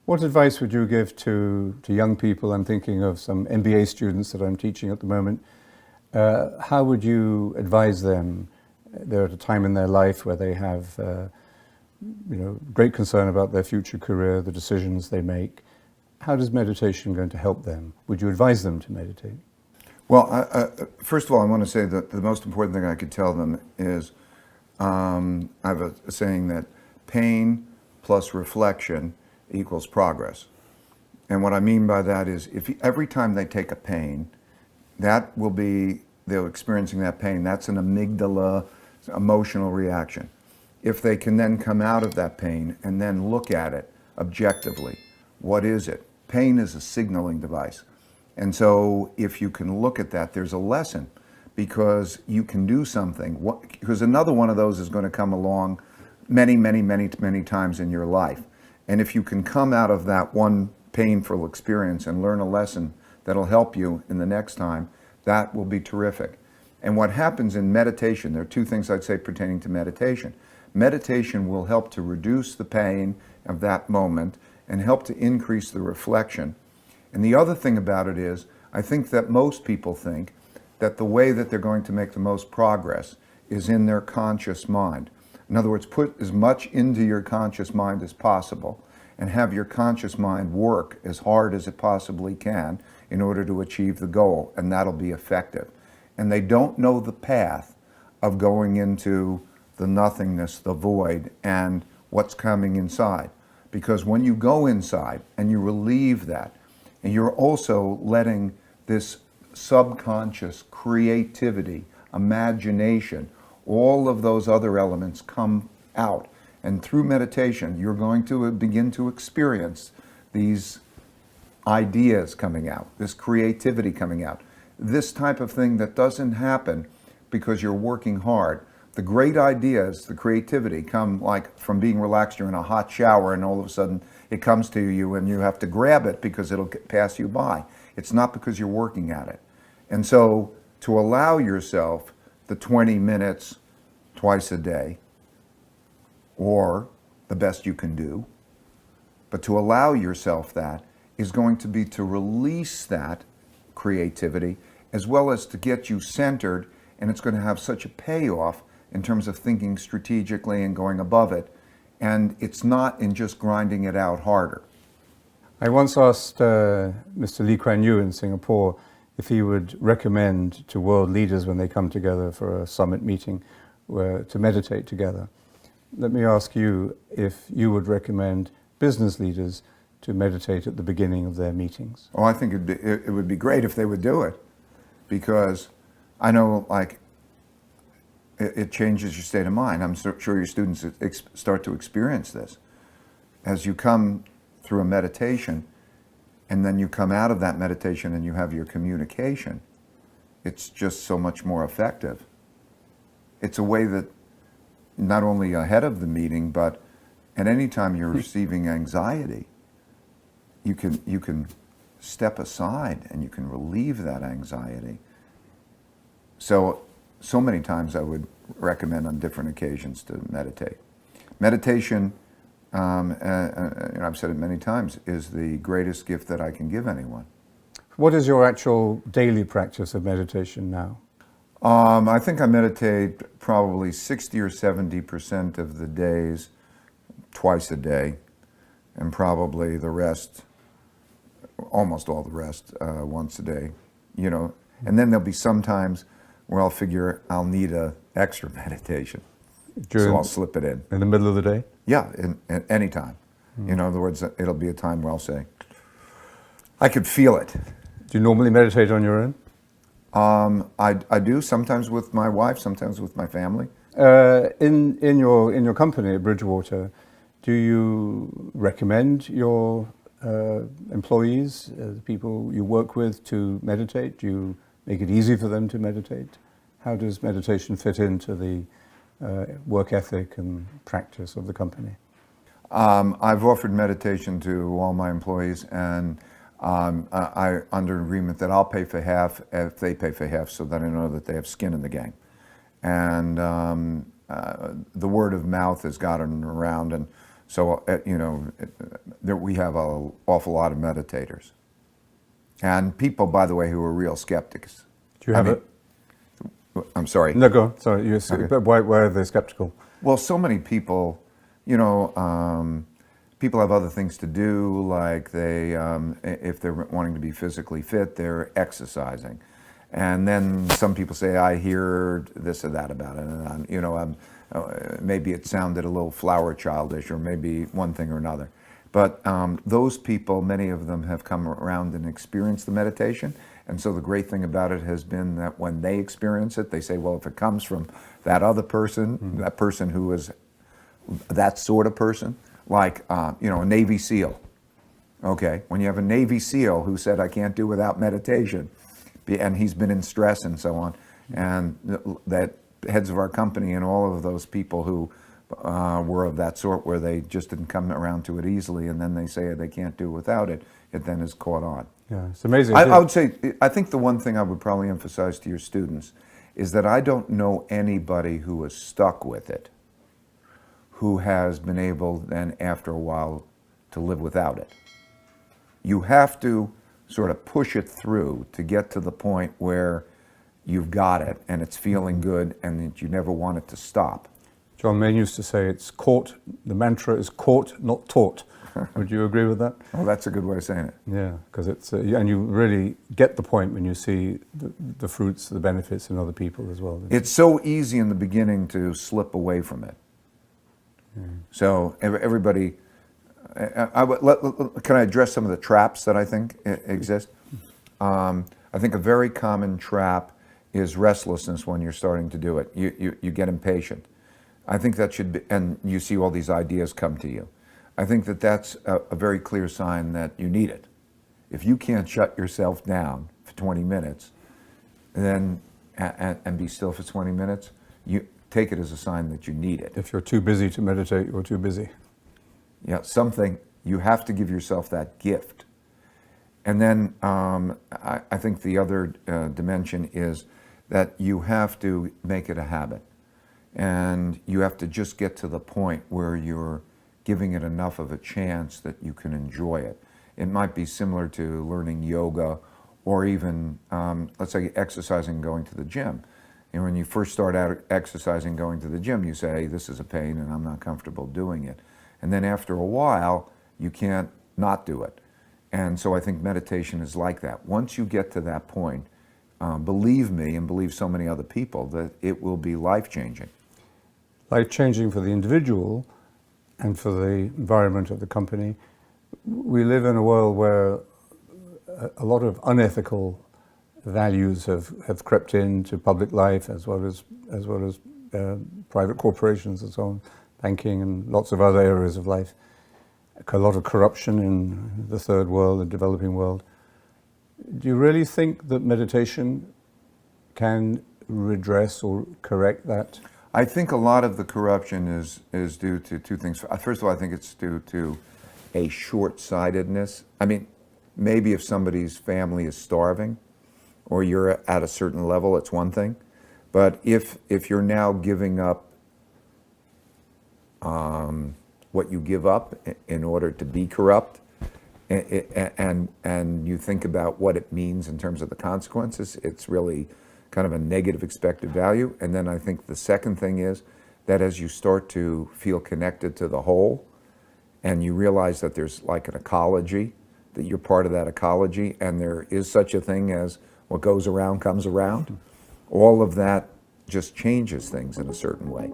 What advice would you give to young people? I'm thinking of some MBA students that I'm teaching at the moment. How would you advise them? They're at a time in their life where they have great concern about their future career, the decisions they make. How does meditation going to help them? Would you advise them to meditate? Well, first of all, I want to say that the most important thing I could tell them is I have a saying that pain plus reflection equals progress. And what I mean by that is if every time they take a pain, that will be, they're experiencing that pain, that's an amygdala emotional reaction. If they can then come out of that pain and then look at it objectively, what is it? Pain is a signaling device. And so if you can look at that, there's a lesson because you can do something. Because another one of those is going to come along many, many, many, many times in your life. And if you can come out of that one painful experience and learn a lesson that'll help you in the next time, that will be terrific. And what happens in meditation, there are two things I'd say pertaining to meditation. Meditation will help to reduce the pain of that moment and help to increase the reflection. And the other thing about it is, I think that most people think that the way that they're going to make the most progress is in their conscious mind. In other words, put as much into your conscious mind as possible and have your conscious mind work as hard as it possibly can in order to achieve the goal, and that'll be effective. And they don't know the path of going into the nothingness, the void, and what's coming inside. Because when you go inside and you relieve that, and you're also letting this subconscious creativity, imagination, all of those other elements come out. And through meditation, you're going to begin to experience these ideas coming out, this creativity coming out. This type of thing that doesn't happen because you're working hard. The great ideas, the creativity come like from being relaxed, you're in a hot shower and all of a sudden it comes to you and you have to grab it because it'll pass you by. It's not because you're working at it. And so to allow yourself the 20 minutes twice a day, or the best you can do, but to allow yourself that is going to be to release that creativity as well as to get you centered, and it's going to have such a payoff in terms of thinking strategically and going above it. And it's not in just grinding it out harder. I once asked Mr. Lee Kuan Yew in Singapore if he would recommend to world leaders when they come together for a summit meeting to meditate together. Let me ask you if you would recommend business leaders to meditate at the beginning of their meetings. Oh, I think it would be great if they would do it, because I know it changes your state of mind. I'm sure your students start to experience this. As you come through a meditation, and then you come out of that meditation and you have your communication, it's just so much more effective. It's a way that not only ahead of the meeting, but at any time you're receiving anxiety, you can step aside and you can relieve that anxiety. So many times I would recommend on different occasions to meditate. Meditation, I've said it many times, is the greatest gift that I can give anyone. What is your actual daily practice of meditation now? I think I meditate probably 60 or 70% of the days, twice a day, and probably the rest, almost all the rest, once a day, And then there'll be some times where I'll figure I'll need an extra meditation. So I'll slip it in. In the middle of the day? Yeah, at any time. In other words, it'll be a time where I'll say, I could feel it. Do you normally meditate on your own? I do, sometimes with my wife, sometimes with my family. In your company at Bridgewater, do you recommend your employees, the people you work with, to meditate? Do you make it easy for them to meditate? How does meditation fit into the work ethic and practice of the company? I've offered meditation to all my employees, and I under agreement that I'll pay for half if they pay for half, so that I know that they have skin in the game. And the word of mouth has gotten around, and So, we have an awful lot of meditators. And people, by the way, who are real skeptics. Do you have it? I'm sorry. No, go on. Sorry, Okay. but why are they skeptical? Well, so many people, people have other things to do, like if they're wanting to be physically fit, they're exercising. And then some people say, I hear this or that about it, and maybe it sounded a little flower childish, or maybe one thing or another. But those people, many of them have come around and experienced the meditation. And so the great thing about it has been that when they experience it, they say, well, if it comes from that other person, that person who is that sort of person, like, a Navy SEAL. Okay, when you have a Navy SEAL who said, I can't do without meditation, and he's been in stress and so on, and that heads of our company and all of those people who were of that sort, where they just didn't come around to it easily, and then they say they can't do without it, it then is caught on. Yeah, it's amazing. I would say, I think the one thing I would probably emphasize to your students is that I don't know anybody who is stuck with it, who has been able then after a while to live without it. You have to sort of push it through to get to the point where you've got it and it's feeling good and that you never want it to stop. John Main used to say it's caught, the mantra is caught, not taught. Would you agree with that? Well, that's a good way of saying it. Yeah, because it's, and you really get the point when you see the fruits, the benefits in other people as well. It's so easy in the beginning to slip away from it. So everybody, can I address some of the traps that I think exist? I think a very common trap is restlessness when you're starting to do it. You get impatient. I think that should be, and you see all these ideas come to you. I think that that's a very clear sign that you need it. If you can't shut yourself down for 20 minutes, then and be still for 20 minutes, you take it as a sign that you need it. If you're too busy to meditate, you're too busy. Yeah, something, you have to give yourself that gift. And then I think the other dimension is that you have to make it a habit. And you have to just get to the point where you're giving it enough of a chance that you can enjoy it. It might be similar to learning yoga, or even, let's say, exercising and going to the gym. And when you first start out exercising, going to the gym, you say, this is a pain and I'm not comfortable doing it. And then after a while, you can't not do it. And so I think meditation is like that. Once you get to that point, believe me, and believe so many other people, that it will be life-changing. Life-changing for the individual and for the environment of the company. We live in a world where a lot of unethical values have crept into public life, as well as private corporations and so on, banking and lots of other areas of life. A lot of corruption in the third world, the developing world. Do you really think that meditation can redress or correct that? I think a lot of the corruption is due to two things. First of all, I think it's due to a short-sightedness. I mean, maybe if somebody's family is starving, or you're at a certain level, it's one thing. But if you're now giving up what you give up in order to be corrupt, and you think about what it means in terms of the consequences, it's really kind of a negative expected value. And then I think the second thing is that as you start to feel connected to the whole, and you realize that there's like an ecology, that you're part of that ecology, and there is such a thing as what goes around comes around, all of that just changes things in a certain way.